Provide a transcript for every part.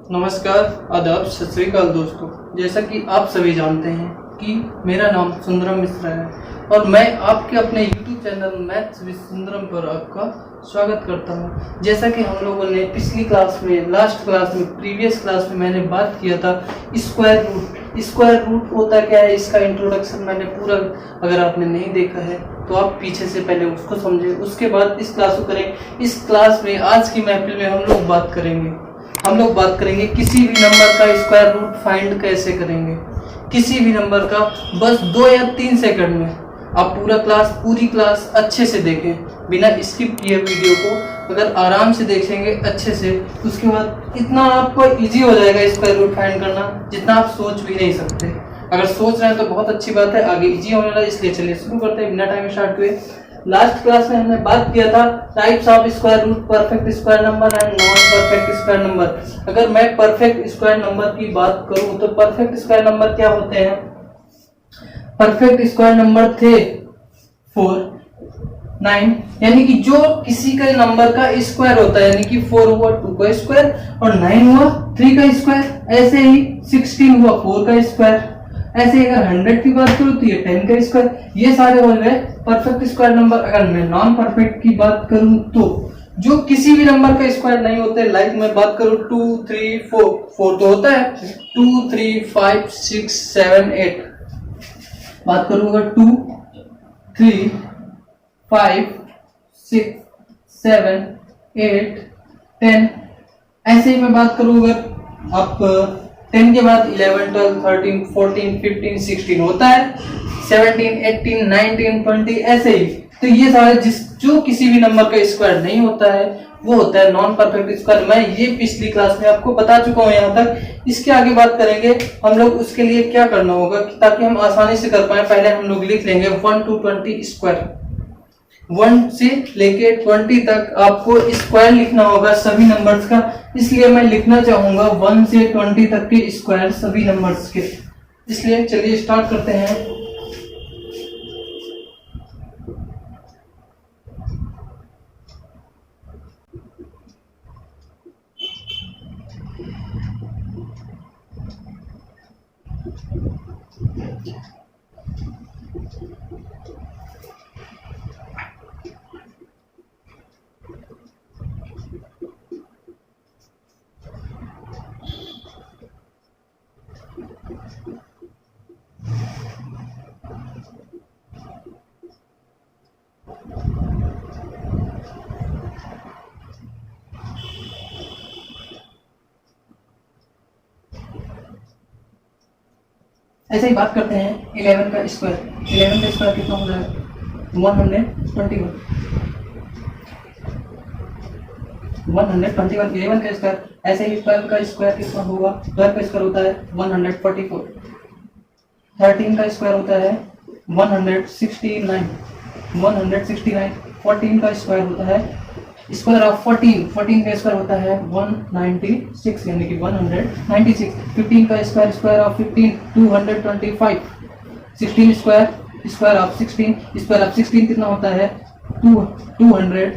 नमस्कार, आदाब, सत श्री अकाल दोस्तों। जैसा कि आप सभी जानते हैं कि मेरा नाम सुंदरम मिश्रा है और मैं आपके अपने YouTube channel maths with Sundaram पर आपका स्वागत करता हूं। जैसा कि हम लोगों ने पिछली क्लास में, प्रीवियस क्लास में मैंने बात किया था स्क्वायर रूट। स्क्वायर रूट होता क्या है, इसका इंट्रोडक्शन मैंने पूरा, अगर आपने नहीं देखा है तो आप पीछे से पहले उसको समझें, उसके बाद इस क्लास को करें। इस क्लास में, आज की महफिल में हम लोग बात करेंगे किसी भी नंबर का स्क्वायर रूट फाइंड कैसे करेंगे। किसी भी नंबर का बस 2 या 3 सेकंड में आप पूरी क्लास अच्छे से देखें, बिना स्किप किए वीडियो को अगर आराम से देखेंगे अच्छे से, उसके बाद इतना आपको इजी हो जाएगा स्क्वायर रूट फाइंड करना जितना आप सोच भी नहीं सकते। अगर सोच रहे हैं तो बहुत अच्छी बात है, आगे इजी होने वाला है। इसलिए चलिए शुरू करते हैं बिना टाइम स्टार्ट हुए। लास्ट क्लास में हमने बात किया था types of square root, perfect square number and non perfect square number. अगर मैं परफेक्ट स्क्वायर नंबर की बात करूं तो परफेक्ट स्क्वायर नंबर क्या होते हैं? परफेक्ट स्क्वायर नंबर थे 4, 9, यानी कि जो किसी का नंबर का स्क्वायर होता है, यानी कि 4 हुआ 2 का स्क्वायर और 9 हुआ 3 का स्क्वायर, ऐसे ही 16 हुआ 4 का स्क्वायर, ऐसे अगर 100 की बात करूं तो ये 10 का स्क्वायर। ये सारे हो गए परफेक्ट स्क्वायर नंबर। अगर मैं नॉन परफेक्ट की बात करूं तो जो किसी भी नंबर का स्क्वायर नहीं होते, लाइक मैं बात करूं 2, 3, 4 तो होता है 2, 3, 5, 6, 7, 8। बात करूं अगर 2, 3, 5, 6, 7, 8, 10, ऐसे ही मैं बात करूं अगर आप 10 के बाद 11, 12, 13, 14, 15, 16 होता है, 17, 18, 19, 20 ऐसे ही। तो ये सारे जो किसी भी नंबर का स्क्वायर नहीं होता है वो होता है नॉन परफेक्ट स्क्वायर। मैं ये पिछली क्लास में आपको बता चुका हूँ यहाँ तक। इसके आगे बात करेंगे हम लोग, उसके लिए क्या करना होगा ताकि हम आसानी से कर पाए। पहले हम लोग लिख लेंगे 1 to 20 स्क्वायर। 1 से लेके 20 तक आपको स्क्वायर लिखना होगा सभी नंबर्स का, इसलिए मैं लिखना चाहूंगा 1 से 20 तक के स्क्वायर सभी नंबर्स के। इसलिए चलिए स्टार्ट करते हैं। ऐसे ही बात करते हैं 11 का स्क्वायर। 11 का स्क्वायर कितना हो जाएगा? 121। 121 11 का स्क्वायर। ऐसे ही 12 का स्क्वायर कितना होगा? 12 का स्क्वायर होता है 144। 13 का स्क्वायर होता है 169। 169। 14 का स्क्वायर होता है स्क्वायर ऑफ 14। 14 का स्क्वायर होता है 196, यानी कि 196। 15 का square, square of 15 225। 16 square, square of 16, square of 16 कितना होता है 256।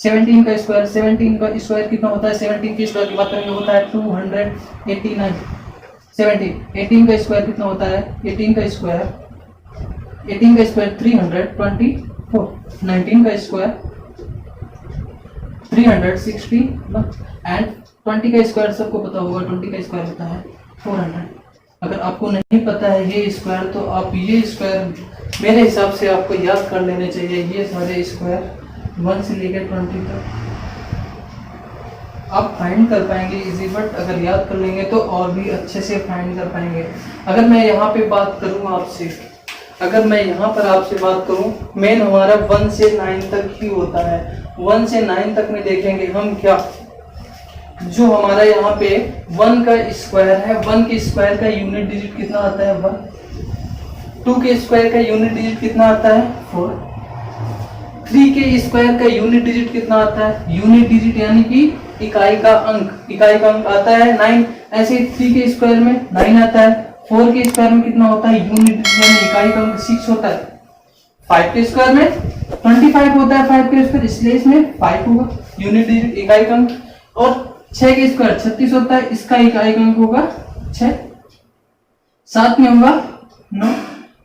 17 का स्क्वायर, 17 का स्क्वायर कितना होता है? 17 के स्क्वायर की बात करेंगे होता है 289। 18 का स्क्वायर कितना होता है? 18 का स्क्वायर 324। 19 का स्क्वायर 360 एंड 20 का स्क्वायर सबको पता होगा, 20 का स्क्वायर होता है 400। अगर आपको नहीं पता है ये स्क्वायर तो आप ये स्क्वायर मेरे हिसाब से आपको याद कर लेने चाहिए। ये सारे स्क्वायर 1 से लेकर 20 तक आप फाइंड कर पाएंगे इजी, बट अगर याद कर लेंगे तो और भी अच्छे से फाइंड कर पाएंगे। अगर मैं यहाँ पे बात करूँ आपसे, मेन हमारा 1 से 9 तक ही होता है। 1 से 9 तक में देखेंगे हम क्या, जो हमारा यहाँ पे 1 का स्क्वायर है, 1 के स्क्वायर का यूनिट डिजिट कितना आता है 1। 2 के स्क्वायर का यूनिट डिजिट कितना आता है 4। 3 के स्क्वायर का यूनिट डिजिट कितना आता है? यूनिट डिजिट यानी कि इकाई का अंक आता है 9। ऐसे 3 के स्क्वायर में 9 आता है। 4 के स्क्वायर में कितना होता है? यूनिट डिजिट यानी इकाई का अंक 6 होता है। 5 के स्क्वायर में 25 होता है 5 के स्क्वायर, इसलिए इसमें 5 होगा यूनिट डिजिट इकाई का अंक। और 6 का स्क्वायर 36 होता है, इसका इकाई अंक होगा 6, 7 में होगा 9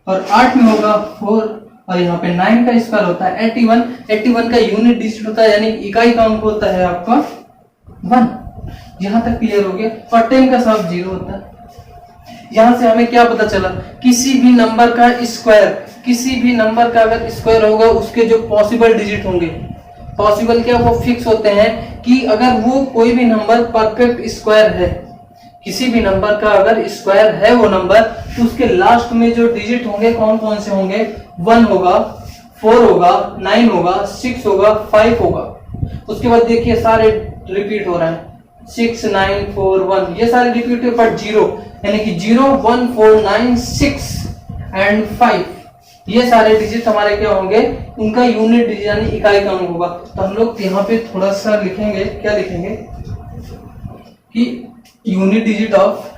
और 8 में होगा 4 और यहाँ पे 9 का स्क्वायर होता है 81। 81 का यूनिट डिजिट होता है यानी इकाई का अंक होता है आपका 1। यहाँ तक क्लियर हो गया। और 10 का सब 0 होता है। यहाँ से हमें क्या पता चला, किसी भी नंबर का स्क्वायर, किसी भी नंबर का अगर स्क्वायर होगा उसके जो पॉसिबल डिजिट होंगे, पॉसिबल क्या, वो फिक्स होते हैं कि अगर वो कोई भी नंबर परफेक्ट स्क्वायर है, किसी भी नंबर का अगर स्क्वायर है वो नंबर, तो उसके लास्ट में जो डिजिट होंगे कौन कौन से होंगे, 1 होगा, 4 होगा, 9 होगा, 6 होगा, 5 होगा। उसके बाद देखिए सारे रिपीट हो रहे हैं, 6 9 4 1 ये सारे रिपीट है, पर 0 यानी कि 0 1 4 9 6 एंड 5 ये सारे डिजिट हमारे क्या होंगे, उनका यूनिट डिजिट यानी इकाई का अंक होगा। तो हम लोग यहाँ पे थोड़ा सा लिखेंगे, क्या लिखेंगे कि unit digit of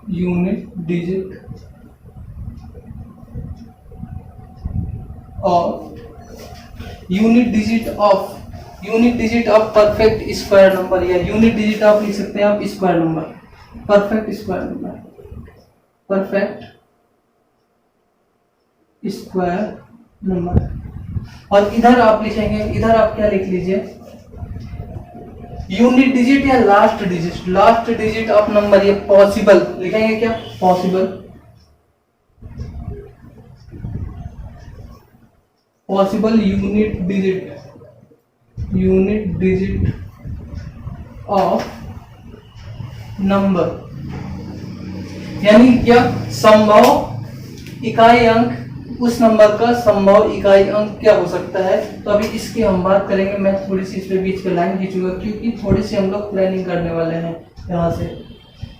unit digit of perfect square number, या यूनिट डिजिट ऑफ लिख सकते हैं आप square number, perfect square number, perfect square number. और इधर आप लिखेंगे, इधर आप क्या लिख लीजिए, यूनिट डिजिट या लास्ट डिजिट ऑफ नंबर, ये पॉसिबल लिखेंगे, क्या possible unit digit of number, यानी क्या, संभव इकाई अंक, उस नंबर का संभव इकाई अंक क्या हो सकता है। तो अभी इसकी हम बात करेंगे। मैं थोड़ी सी इस पे बीच में लाइन खींचूंगा क्योंकि थोड़ी सी हम लोग प्लानिंग करने वाले हैं यहाँ से।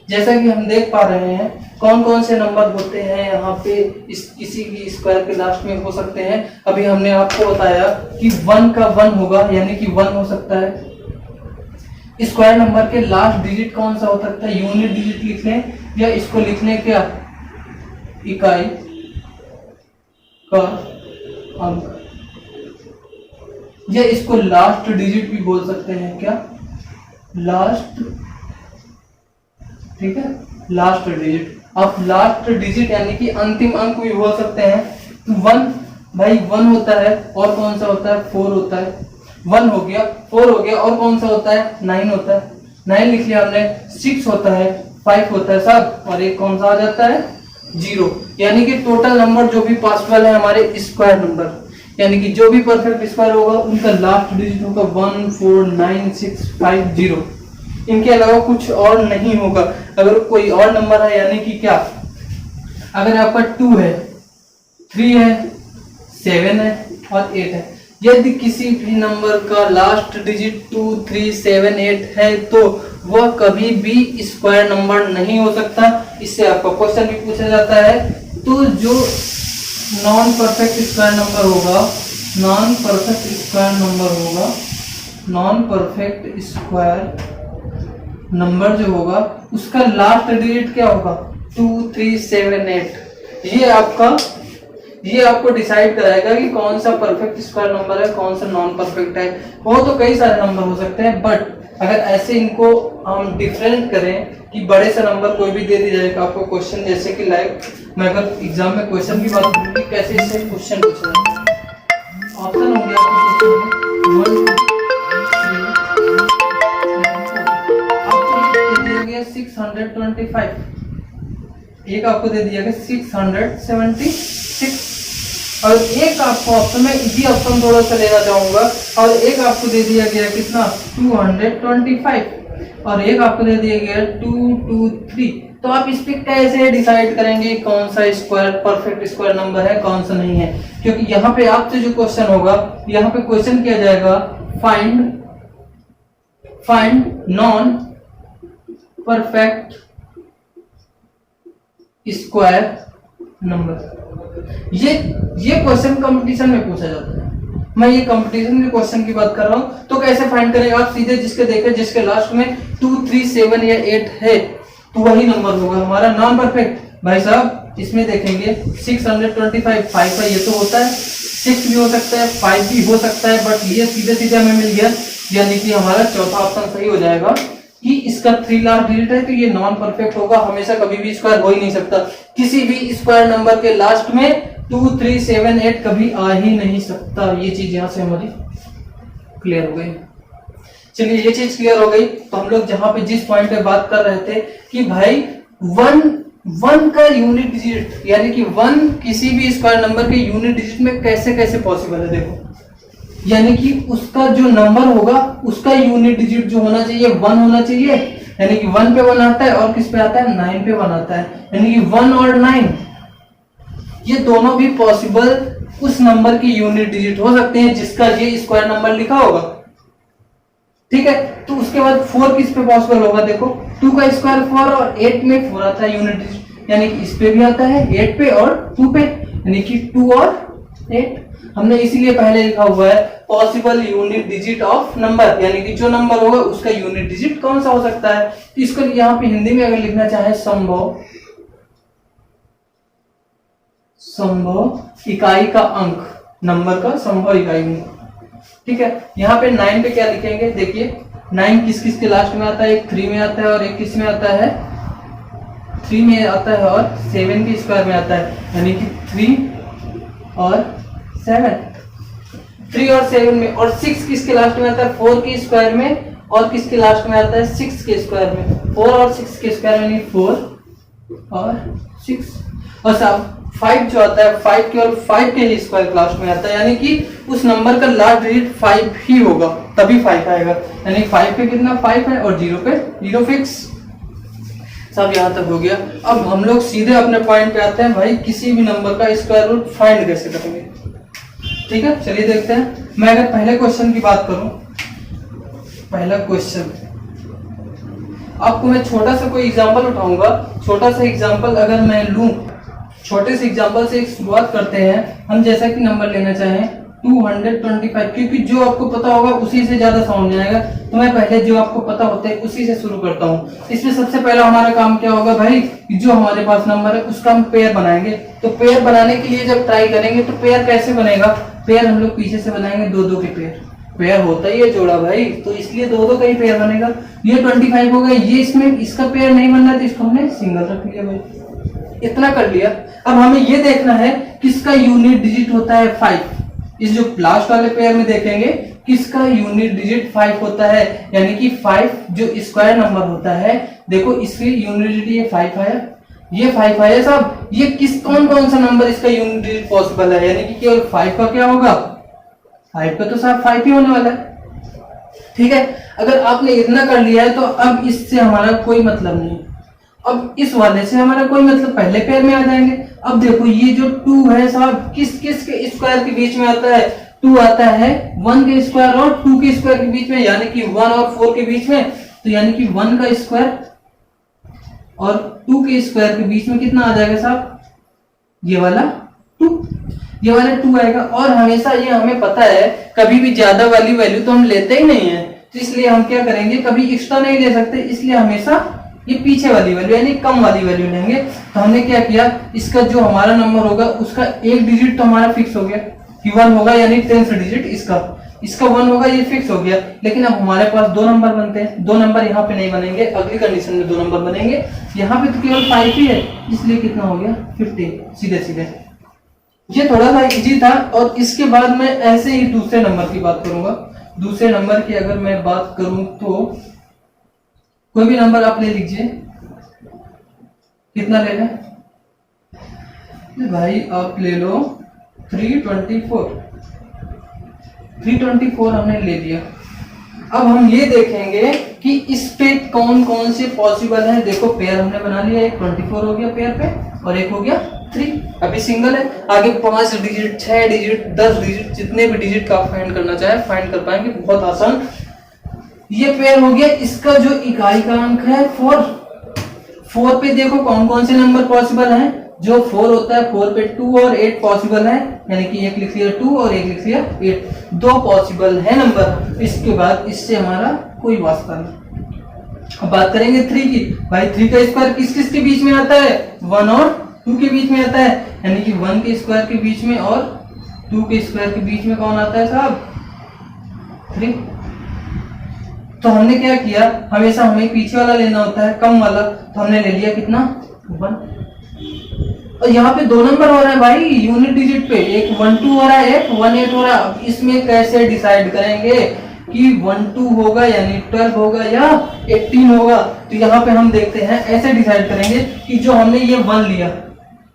जैसा कि हम देख पा रहे हैं कौन कौन से नंबर होते हैं यहाँ पे, इस किसी भी स्क्वायर के लास्ट में हो सकते हैं। अभी हमने आपको बताया कि 1 का 1 होगा यानी कि 1 हो सकता है। स्क्वायर नंबर के लास्ट डिजिट कौन सा हो सकता है, यूनिट डिजिट लिख लें या इसको लिख लें क्या, इकाई का अंक, या इसको लास्ट डिजिट भी बोल सकते हैं, क्या लास्ट, ठीक है, लास्ट डिजिट। अब लास्ट डिजिट यानी कि अंतिम अंक भी बोल सकते हैं। तो 1 भाई 1 होता है, और कौन सा होता है, 4 होता है। 1 हो गया, 4 हो गया, और कौन सा होता है, 9 होता है। 9 लिख लिया हमने, 6 होता है, 5 होता है सब, और एक कौन सा आ जाता है, 0। यानी कि टोटल नंबर जो भी पॉसिबल है हमारे स्क्वायर नंबर, यानी कि जो भी परफेक्ट स्क्वायर होगा उनका लास्ट डिजिट होगा 1 4 9 6 5 0। इनके अलावा कुछ और नहीं होगा। अगर कोई और नंबर है यानी कि क्या, अगर आपका 2 है, 3 है, 7 है और 8 है, यदि किसी भी नंबर का लास्ट डिजिट 2 3 7 8 है तो वह कभी भी स्क्वायर नंबर नहीं हो सकता। इससे आपका क्वेश्चन भी पूछा जाता है। तो जो नॉन परफेक्ट स्क्वायर नंबर होगा, नॉन परफेक्ट स्क्वायर नंबर जो होगा उसका लास्ट डिजिट क्या होगा, 2 3 7 8। ये आपको डिसाइड कराएगा कि कौन सा परफेक्ट स्क्वायर नंबर है, कौन सा नॉन परफेक्ट है। वो तो कई सारे नंबर हो सकते हैं, बट अगर ऐसे इनको हम डिफरेंट करें कि बड़े से नंबर कोई भी दे दिया जाएगा आपको क्वेश्चन, जैसे कि लाइक मैं अगर एग्जाम में क्वेश्चन की बात करूँ कि कैसे इससे क्वेश्चन पूछा जाए, ऑप्शन हो गया आपको 625, एक आपको दे दिया गया 676, और एक आपको ऑप्शन में इजी ऑप्शन थोड़ा सा लेना चाहूंगा, और एक आपको दे दिया गया कितना 225, और एक आपको दे दिया गया 223। तो आप इस पे कैसे डिसाइड करेंगे कौन सा स्क्वायर परफेक्ट स्क्वायर नंबर है, कौन सा नहीं है। क्योंकि यहाँ पे आपसे जो क्वेश्चन होगा, यहाँ पे क्वेश्चन किया जाएगा find non perfect square number. ये क्वेश्चन कंपटीशन में पूछा जाता है। मैं ये कंपटीशन के क्वेश्चन की बात कर रहा हूं। तो कैसे फाइंड करेंगे आप, सीधे जिसके देखे जिसके लास्ट में 2 3 7 या 8 है तो वही नंबर होगा हमारा नॉन परफेक्ट। भाई साहब इसमें देखेंगे 625 5 ये तो होता है, 6 भी हो सकता है, 5 भी हो सकता है, बट ये सीधे सीधे हमें मिल गया, यानी कि हमारा चौथा ऑप्शन सही हो जाएगा कि इसका 3 लास्ट डिजिट है, तो ये नॉन परफेक्ट होगा, हमेशा कभी भी स्क्वायर हो ही नहीं सकता। किसी भी स्क्वायर नंबर के लास्ट में 2, 3, 7, 8 कभी आ ही नहीं सकता। ये चीज यहाँ से हमारी क्लियर हो गई। चलिए ये चीज क्लियर हो गई, तो हम लोग जहां पे जिस पॉइंट पे बात कर रहे थे कि भाई वन का यूनिट डिजिट, यानी कि 1 किसी भी स्क्वायर नंबर के यूनिट डिजिट में कैसे कैसे पॉसिबल है। देखो, यानी कि उसका जो नंबर होगा उसका यूनिट डिजिट जो होना चाहिए 1 होना चाहिए, यानी कि 1 पे 1 आता है, और किस पे आता है 9 पे 1 आता है, यानी कि 1 और 9 ये दोनों भी पॉसिबल उस नंबर की यूनिट डिजिट हो सकते हैं जिसका ये स्क्वायर नंबर लिखा होगा। ठीक है, तो उसके बाद 4 किस पे पॉसिबल होगा। देखो 2 का स्क्वायर 4 और 8 में 4 आता है यूनिट डिजिट, यानी कि इस पे भी आता है 8 पे और 2 पे, यानी कि 2 और 8। हमने इसीलिए पहले लिखा हुआ है possible unit digit of number, यानी कि जो नंबर होगा उसका यूनिट डिजिट कौन सा हो सकता है। तो इसको यहाँ पे हिंदी में अगर लिखना चाहे संभव इकाई का अंक, नंबर का संभव इकाई अंक। ठीक है, यहाँ पे 9 पे क्या लिखेंगे, देखिए 9 किस किस के लास्ट में आता है, एक 3 में आता है और एक किस में आता है 3 में आता है और 7 के स्क्वायर में आता है, यानी कि 3 और 7, 3 और 7 में, और 6 किसके लास्ट में आता है 4 के स्क्वायर में, और किसके लास्ट में आता है 6 के स्क्वायर में, 4 और 6 के स्क्वायर में, 4 और 6, और साहब 5 जो आता है 5 केवल 5 के ही स्क्वायर लास्ट में आता है, यानी कि उस नंबर का लास्ट डिजिट 5 ही होगा, तभी 5 आएगा, यानी 5 पे कितना 5 है और 0 पे 0 फिक्स। सब यहाँ तक हो गया। अब हम लोग सीधे अपने पॉइंट पे आते हैं, भाई किसी भी नंबर का स्क्वायर रूट फाइंड कैसे करेंगे। ठीक है, चलिए देखते हैं। मैं अगर पहले क्वेश्चन की बात करूं, पहला क्वेश्चन आपको मैं छोटा सा कोई एग्जांपल उठाऊंगा, छोटा सा एग्जांपल अगर मैं लूं, छोटे से एग्जांपल से एक शुरुआत करते हैं हम। जैसा कि नंबर लेना चाहें 225, क्योंकि जो आपको पता होगा उसी से ज्यादा समझ आएगा, तो मैं पहले जो आपको पता होता है उसी से शुरू करता हूँ। इसमें सबसे पहला हमारा काम क्या होगा भाई, जो हमारे पास नंबर है उसका हम पेयर बनाएंगे। तो पेयर बनाने के लिए जब ट्राई करेंगे तो पेयर कैसे बनेगा, पेयर हम लोग पीछे से बनाएंगे 2-2 के पेयर। पेयर होता ही है जोड़ा भाई, तो इसलिए 2-2 का ही पेयर बनेगा। ये 25 हो गया, ये इसमें इसका पेयर नहीं बन रहा तो इसको हमने सिंगल रख लिया भाई, इतना कर लिया। अब हमें ये देखना है किसका यूनिट डिजिट होता है 5। इस जो लास्ट वाले पेयर में देखेंगे किसका यूनिट डिजिट 5 होता है, यानी कि 5 जो स्क्वायर नंबर होता है, देखो इसकी यूनिट डिजिट ये 5 आया, ये 5 आया साहब। ये किस कौन कौन सा नंबर इसका यूनिट डिजिट पॉसिबल है, यानी कि केवल 5 का क्या होगा, 5 का तो साहब 5 ही होने वाला है। ठीक है, अगर आपने इतना कर लिया है तो अब इससे हमारा कोई मतलब नहीं। अब इस वाले से हमारा कोई मतलब, पहले पेयर में आ जाएंगे। अब देखो ये जो 2 है साहब किस किस के स्क्वायर के बीच में आता है, 2 आता है 1 के स्क्वायर और 2 के स्क्वायर के बीच में, यानी कि 1 और 4 के बीच में, तो यानी कि 1 का स्क्वायर और 2 के स्क्वायर के बीच में कितना आ जाएगा साहब, ये वाला 2, ये वाला 2 आएगा। और हमेशा ये हमें पता है कभी भी ज्यादा वाली वैल्यू तो हम लेते ही नहीं है, तो इसलिए हम क्या करेंगे, कभी एक्स्ट्रा नहीं ले सकते, इसलिए हमेशा ये पीछे वाली वैल्यू यानी कम वाली वैल्यू लेंगे। तो हमने क्या किया, इसका जो हमारा नंबर होगा उसका एक डिजिट तो हमारा फिक्स हो गया कि 1 होगा, यानी 10th डिजिट इसका 1 होगा, ये फिक्स हो गया। लेकिन अब हमारे पास 2 नंबर बनते हैं, 2 नंबर यहाँ पे नहीं बनेंगे, अगली कंडीशन में 2 नंबर बनेंगे। यहाँ पे तो केवल 5 ही है, इसलिए कितना हो गया 50, सीधे सीधे। ये थोड़ा सा इजी था। और इसके बाद मैं ऐसे ही दूसरे नंबर की बात करूंगा। दूसरे नंबर की अगर मैं बात करूं तो कोई भी नंबर आप ले लीजिए, कितना ले लें भाई, आप ले लो 324 हमने ले लिया। अब हम ये देखेंगे कि इस पे कौन कौन से पॉसिबल है। देखो पेयर हमने बना लिया, एक 24 हो गया पेयर पे और एक हो गया 3, अभी सिंगल है। आगे 5 डिजिट, 6 डिजिट, 10 डिजिट, जितने भी डिजिट का आप फाइंड करना चाहे फाइंड कर पाएंगे, बहुत आसान। ये पेयर हो गया, इसका जो इकाई का अंक है 4 पे देखो कौन कौन से नंबर पॉसिबल हैं। जो 4 होता है 4 पे 2 और 8 पॉसिबल है, यानी कि एक लिख लिया 2 और एक लिख लिया 8, 2 पॉसिबल है नंबर। इसके बाद इससे हमारा कोई वास्ता नहीं। अब बात करेंगे 3 की। भाई 3 का स्क्वायर किस किस के बीच में आता है, 1 और 2 के बीच में आता है, यानी कि 1 के स्क्वायर के बीच में और 2 के स्क्वायर के बीच में कौन आता है साहब? 3। तो हमने क्या किया, हमेशा हमें पीछे वाला लेना होता है, कम वाला, तो हमने ले लिया कितना? 1। और यहाँ पे 2 नंबर हो रहा है भाई यूनिट डिजिट पे, एक 1 2 हो रहा है, एक 1 8 हो रहा है। अब इसमें कैसे डिसाइड करेंगे कि 1 2 होगा यानी 12 होगा या 18 होगा? तो यहाँ पे हम देखते हैं, ऐसे डिसाइड करेंगे कि जो हमने ये 1 लिया,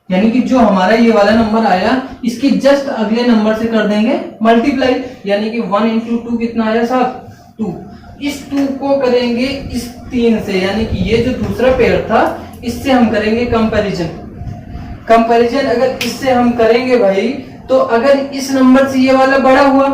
यानी कि जो हमारा ये वाला नंबर आया, इसके जस्ट अगले नंबर से कर देंगे मल्टीप्लाई, यानी कि 1 × 2 कितना आया साहब? 2। इस 2 को करेंगे इस 3 से, यानी कि ये जो दूसरा पेयर था इससे हम करेंगे कंपैरिजन। अगर इससे हम करेंगे भाई, तो अगर इस नंबर से ये वाला बड़ा हुआ,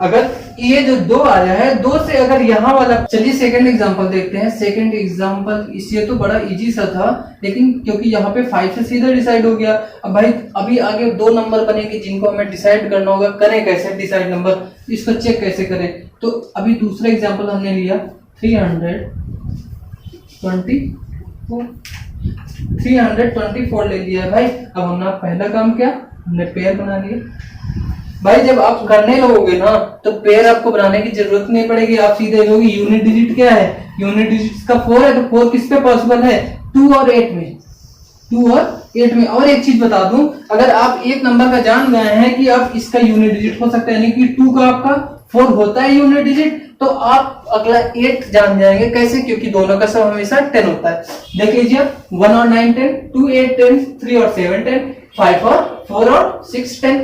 अगर ये जो 2 आया है, 2 से अगर यहाँ वाला, चलिए सेकंड एग्जांपल देखते हैं। सेकंड एग्जांपल इससे तो बड़ा इजी सा था, लेकिन क्योंकि यहाँ पे 5 से सीधा डिसाइड हो गया। अब भाई अभी आगे 2 नंबर बनेंगे जिनको हमें डिसाइड करना होगा। करें कैसे डिसाइड नंबर, इसको चेक कैसे करें? तो अभी दूसरा एग्जाम्पल हमने लिया 324 ले लिया है भाई। अब हमने पहला काम क्या, हमने पेयर बना लिया। भाई जब आप करने लगोगे ना, तो पेयर आपको बनाने की जरूरत नहीं पड़ेगी, आप सीधे लोगे यूनिट डिजिट क्या है, यूनिट डिजिट का 4 है, तो 4 किस पे पॉसिबल है? 2 और 8 में। 2 और 8 में। और एक चीज बता दूं, अगर आप एक नंबर का जान गए हैं कि आप इसका यूनिट डिजिट हो सकता है, यानी कि 2 का आपका 4 होता है यूनिट डिजिट, तो आप अगला 8 जान जाएंगे। कैसे? क्योंकि दोनों का सब हमेशा 10 होता है। देख लीजिए 1 और 9 10, 2 8 10, 3 और 7 10, 5 और 4 और 6 10,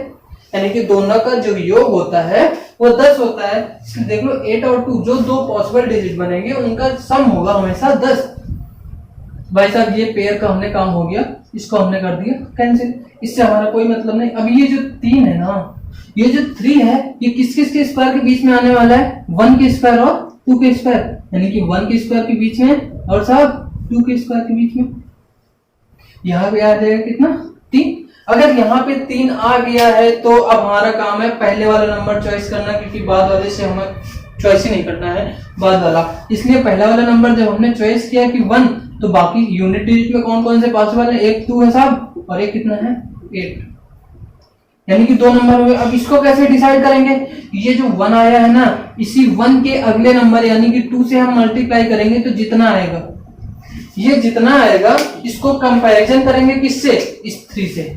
यानी कि दोनों का जो योग होता है वो 10 होता है। देख लो 8 और 2 जो 2 पॉसिबल डिजिट बनेंगे उनका सम होगा हमेशा 10। भाई साहब ये पेयर का हमने काम हो गया, इसको हमने कर दिया कैंसिल, इससे हमारा कोई मतलब नहीं। अब ये जो 3 है ना, ये जो 3 है, ये किस किस के स्क्वायर के बीच में आने वाला है? 1 के स्क्वायर और 2 के स्क्वायर, यानी कि 1 के स्क्वायर के बीच में और साहब 2 के स्क्वायर के बीच में। यहाँ पे आ जाएगा कितना? 3। अगर यहाँ पे 3 आ गया है तो अब हमारा काम है पहले वाला नंबर चॉइस करना, क्योंकि बाद वाले से हमें चॉइस ही नहीं करना है बाद वाला। इसलिए पहला वाला नंबर जब हमने चॉइस किया कि 1, तो बाकी यूनिट डिजिट में कौन कौन से पॉसिबल है? एक 2 है साहब, और एक कितना है? 8, यानी कि 2 नंबर हुए। अब इसको कैसे डिसाइड करेंगे? ये जो 1 आया है ना, इसी 1 के अगले नंबर यानी कि 2 से हम मल्टीप्लाई करेंगे, तो जितना आएगा, ये जितना आएगा, इसको कंपैरिजन करेंगे किससे? इस 3 से।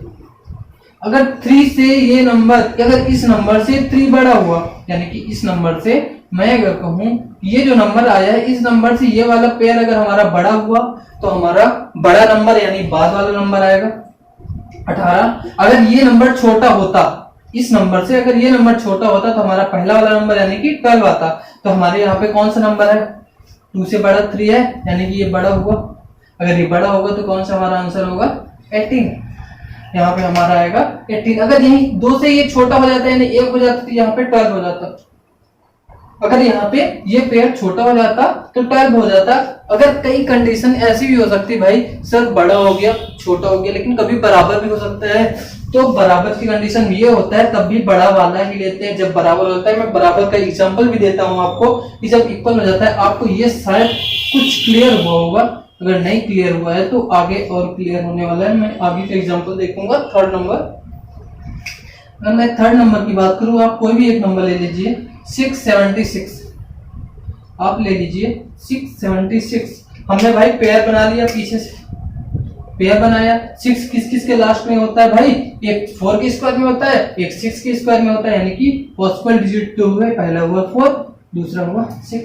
अगर 3 से ये नंबर, अगर इस नंबर से 3 बड़ा हुआ, यानी कि इस नंबर से मैं अगर कहूं ये जो नंबर आया है, इस नंबर से ये वाला पेयर अगर हमारा बड़ा हुआ, तो हमारा बड़ा नंबर यानी बाद वाला नंबर आएगा 18। अगर ये नंबर छोटा होता, इस नंबर से अगर ये नंबर छोटा होता, तो हमारा पहला वाला नंबर यानी कि 12 आता। तो हमारे यहाँ पे कौन सा नंबर है? 2 से बड़ा 3 है, यानी कि ये बड़ा हुआ। अगर ये बड़ा होगा तो कौन सा हमारा आंसर होगा? 18। यहाँ पे हमारा आएगा 18। अगर यही 2 से ये छोटा हो जाता है यानी 1 हो जाता, तो यहाँ पे 12 हो जाता। अगर यहाँ पे ये पेयर छोटा हो जाता तो 12 हो जाता। अगर कई कंडीशन ऐसी भी हो सकती भाई, सर बड़ा हो गया छोटा हो गया, लेकिन कभी बराबर भी हो सकता है। तो बराबर की कंडीशन ये होता है, तब भी बड़ा वाला ही लेते हैं जब बराबर होता है। मैं बराबर का एग्जांपल भी देता हूँ आपको कि जब इक्वल हो जाता है। आपको ये शायद कुछ क्लियर हुआ होगा, अगर नहीं क्लियर हुआ है तो आगे और क्लियर होने वाला है। मैं आगे का एग्जांपल देखूंगा। थर्ड नंबर, अगर मैं थर्ड नंबर की बात करूं, आप कोई भी एक नंबर ले लीजिए, 676 आप ले लीजिए 676। हमने भाई पेयर बना लिया, पीछे से पेयर बनाया। 6 किस किस के लास्ट में होता है भाई? एक 4 के स्क्वायर में होता है, एक 6 के स्क्वायर में होता है, यानी कि पॉसिबल डिजिट 2 हुए, पहला हुआ 4, दूसरा हुआ 6।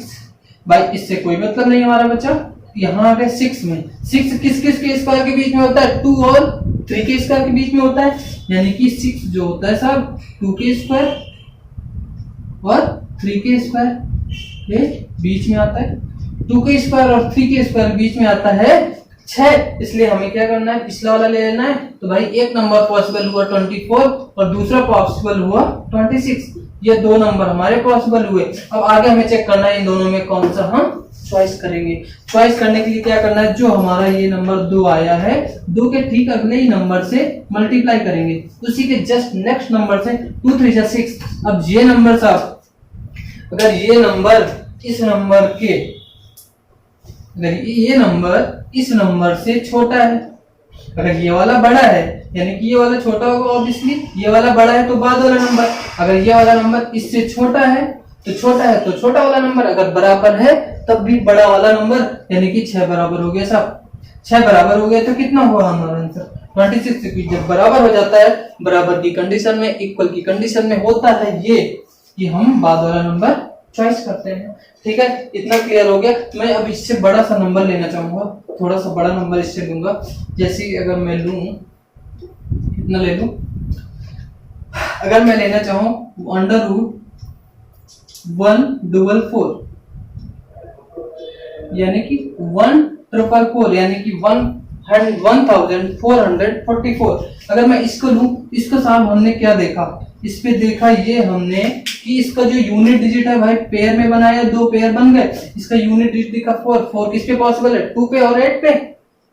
भाई इससे कोई मतलब नहीं हमारा बच्चा। यहाँ आ गए 6 में, 6 किस किस के स्क्वायर के बीच में होता है? 2 और 3 के स्क्वायर के बीच में होता है, यानी कि 6 जो होता है साहब 2 के स्क्वायर और 3 के स्क्वायर के बीच में आता है। 2 के स्क्वायर और 3 के स्क्वायर के बीच में आता है 6। इसलिए हमें क्या करना है? पिछला वाला ले लेना है। तो भाई एक नंबर पॉसिबल हुआ 24 और दूसरा पॉसिबल हुआ 26। ये 2 नंबर हमारे पॉसिबल हुए। अब आगे हमें चेक करना है इन दोनों में कौन सा हम चॉइस करेंगे। चॉइस करने के लिए क्या करना है? जो हमारा ये नंबर 2 आया है, 2 के ठीक अगले ही नंबर से मल्टीप्लाई करेंगे, उसी के जस्ट नेक्स्ट नंबर से 2 3 जा 6। अब ये नंबर साहब, अगर ये नंबर इस नंबर के, अगर ये नंबर इस नंबर से छोटा है, अगर ये वाला बड़ा है यानी कि ये वाला छोटा होगा ऑब्वियसली, ये वाला बड़ा है तो बाद वाला नंबर। अगर ये वाला नंबर इससे छोटा है तो छोटा वाला नंबर, अगर बराबर है तब भी बड़ा वाला नंबर, यानी कि 6 बराबर हो गया साहब। 6 बराबर हो गया तो कितना हुआ हमारा आंसर 26। क्योंकि जब बराबर हो जाता है, बराबर की कंडीशन में, इक्वल की कंडीशन में होता है ये कि हम बाद वाला नंबर चॉइस करते हैं। ठीक है, इतना क्लियर हो गया। मैं अब इससे बड़ा सा नंबर लेना चाहूंगा, थोड़ा सा बड़ा नंबर इससे लूंगा। जैसे अगर मैं लूं, कितना ले लूं, अगर मैं लेना चाहूं √144 यानी कि 1444 यानी कि 1444। अगर मैं इसको लूं, इसको साहब हमने क्या देखा, इस पे देखा ये हमने कि इसका जो यूनिट डिजिट है भाई पेयर में बनाया, 2 पेयर बन गए। इसका यूनिट डिजिट दिखा 4 किस पे पॉसिबल है, 2 पे और 8 पे।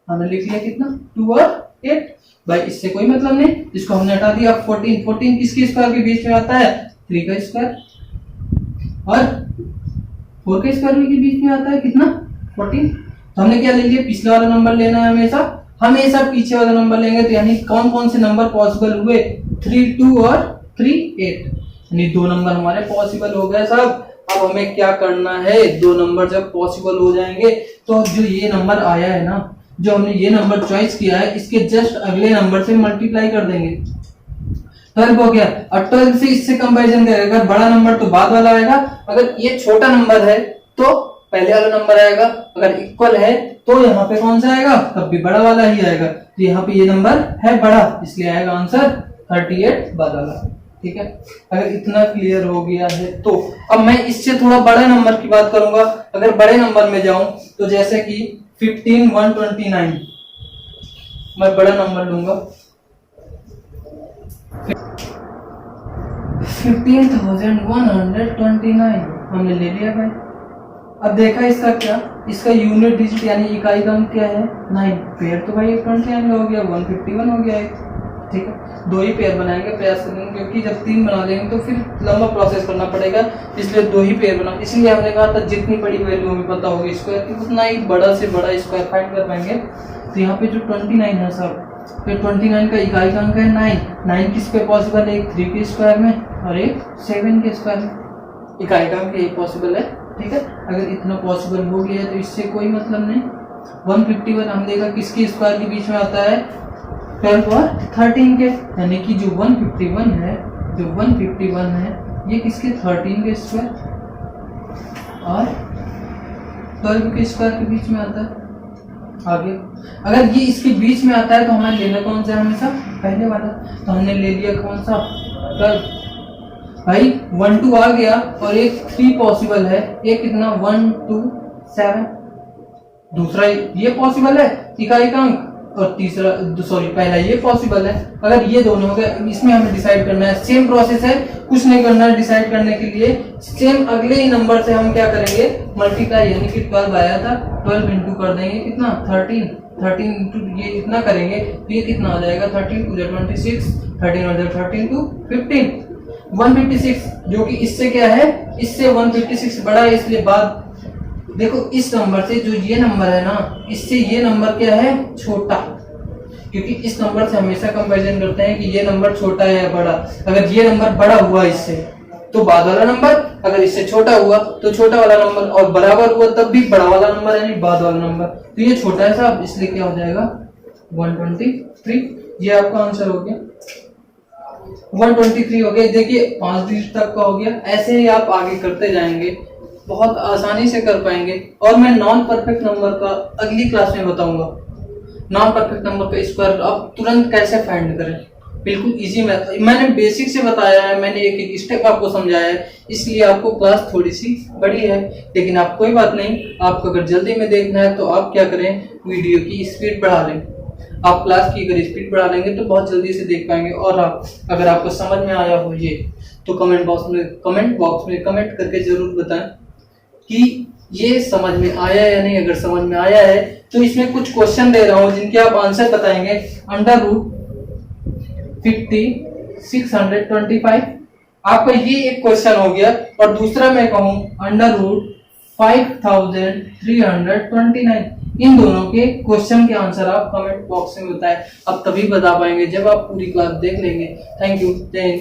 हमने लिख लिया कितना, 2 और 8। भाई इससे कोई मतलब नहीं, इसको हमने हटा दिया। 14 किसके स्क्वायर के बीच में आता है, 3 का स्क्वायर, और 4 के स्क्वायर के बीच में आता है कितना, 14। तो हमने क्या ले लिया, पिछले वाला नंबर लेना है हमेशा पीछे वाला नंबर लेंगे। तो यानी कौन से नंबर पॉसिबल हुए, 3 2 और 3 8, यानी 2 नंबर हमारे पॉसिबल हो गए साहब। अब हमें क्या करना है, 2 नंबर जब पॉसिबल हो जाएंगे तो जो ये नंबर आया है ना, जो हमने ये नंबर चॉइस किया है, इसके जस्ट अगले नंबर से मल्टीप्लाई कर देंगे। 12 हो गया, और 12 से इससे कंपैरिजन करेगा, अगर बड़ा नंबर तो बाद वाला आएगा, अगर ये छोटा नंबर है तो पहले वाला नंबर आएगा, अगर इक्वल है तो यहाँ पे कौन सा आएगा, तब भी बड़ा वाला ही आएगा। तो यहाँ पे ये नंबर है बड़ा, इसलिए आएगा आंसर 38 बाद वाला। ठीक है, अगर इतना क्लियर हो गया है तो अब मैं इससे थोड़ा बड़े नंबर की बात करूंगा। अगर बड़े नंबर में जाऊं तो जैसे कि 15129, मैं बड़ा नंबर लूंगा 15,129, हमने ले लिया भाई। अब देखा इसका क्या, इसका यूनिट डिजिट यानी इकाई का अंक क्या है, 9। पेयर तो भाई 29 हो गया, 151 हो गया। ठीक है, 2 ही पेयर बनाएंगे, प्रयास करेंगे, क्योंकि जब 3 बना लेंगे तो फिर लंबा प्रोसेस करना पड़ेगा, इसलिए 2 ही पेयर बना। इसलिए हमने कहा था जितनी बड़ी वैल्यू हमें पता होगी स्क्वायर की, उतना ही बड़ा से बड़ा स्क्वायर फाइंड कर पाएंगे। तो यहाँ पे जो 29 है साहब, फिर 29 का इकाई का अंक है 9 किस पे पॉसिबल है, एक 3 के स्क्वायर में और एक 7 के स्क्वायर में। इकाई का अंक यही पॉसिबल है। ठीक है, अगर इतना पॉसिबल हो गया तो इससे कोई मतलब नहीं। 151 हम देखा किसके स्क्वायर के बीच में आता है, 12 और 13 के, यानी कि जो 151 है ये किसके, 13 के स्क्वायर और 12 के स्क्वायर के बीच में आता है। आगे अगर ये इसके बीच में आता है तो हमारे लेना कौन सा है, हमेशा पहले वाला। तो हमने ले लिया कौन सा, 12। भाई 1 2 आ गया और एक 3 पॉसिबल है, एक कितना 1 2 7। दूसरा ये पॉसिबल है इकाई का अंक, और तीसरा पहला ये पॉसिबल है। अगर ये दोनों हो गए, इसमें हमें डिसाइड करना है। सेम प्रोसेस है, कुछ नहीं करना है डिसाइड करने के लिए। सेम अगले ही नंबर से हम क्या करेंगे, मल्टीप्लाई, यानी कि 12 आया था, 12 इंटू कर देंगे कितना, 13 इंटू ये इतना करेंगे तो ये कितना आ जाएगा, 13 2 26, 13 और 13 2 15, 156, जो कि इससे क्या है, इससे 156 बड़ा है, इसलिए बाद देखो इस नंबर से जो ये नंबर है ना, इससे ये नंबर क्या है, छोटा, क्योंकि इस नंबर से हमेशा कंपैरिजन करते हैं कि ये नंबर छोटा है या बड़ा। अगर ये नंबर बड़ा हुआ इससे तो बाद वाला नंबर, अगर इससे छोटा हुआ तो छोटा वाला नंबर, और बराबर हुआ तब भी बड़ा वाला नंबर यानी बाद वाला नंबर। तो ये छोटा है साहब, इसलिए क्या हो जाएगा 123। ये आपका आंसर हो गया, 123 हो गया। देखिए 5 डिजिट तक का हो गया। ऐसे ही आप आगे करते जाएंगे, बहुत आसानी से कर पाएंगे। और मैं नॉन परफेक्ट नंबर का अगली क्लास में बताऊंगा, नॉन परफेक्ट नंबर का स्क्वायर आप तुरंत कैसे फाइंड करें, बिल्कुल इजी मेथड। मैंने बेसिक से बताया है, मैंने एक एक स्टेप आपको समझाया है, इसलिए आपको क्लास थोड़ी सी बड़ी है, लेकिन आप कोई बात नहीं, आपको अगर जल्दी में देखना है तो आप क्या करें, वीडियो की स्पीड बढ़ा लें। आप क्लास की अगर स्पीड बढ़ा लेंगे तो बहुत जल्दी से देख पाएंगे। और अगर आपको समझ में आया हो ये, तो कमेंट बॉक्स में कमेंट करके जरूर बताएं कि ये समझ में आया या नहीं। अगर समझ में आया है तो इसमें कुछ क्वेश्चन दे रहा हूं जिनके आप आंसर बताएंगे। √50,625, आपका ये एक क्वेश्चन हो गया। और दूसरा मैं कहूं √5,329, इन दोनों के क्वेश्चन के आंसर आप कमेंट बॉक्स में बताएं। आप तभी बता पाएंगे जब आप पूरी क्लास देख लेंगे। Thank you. जय हिंद।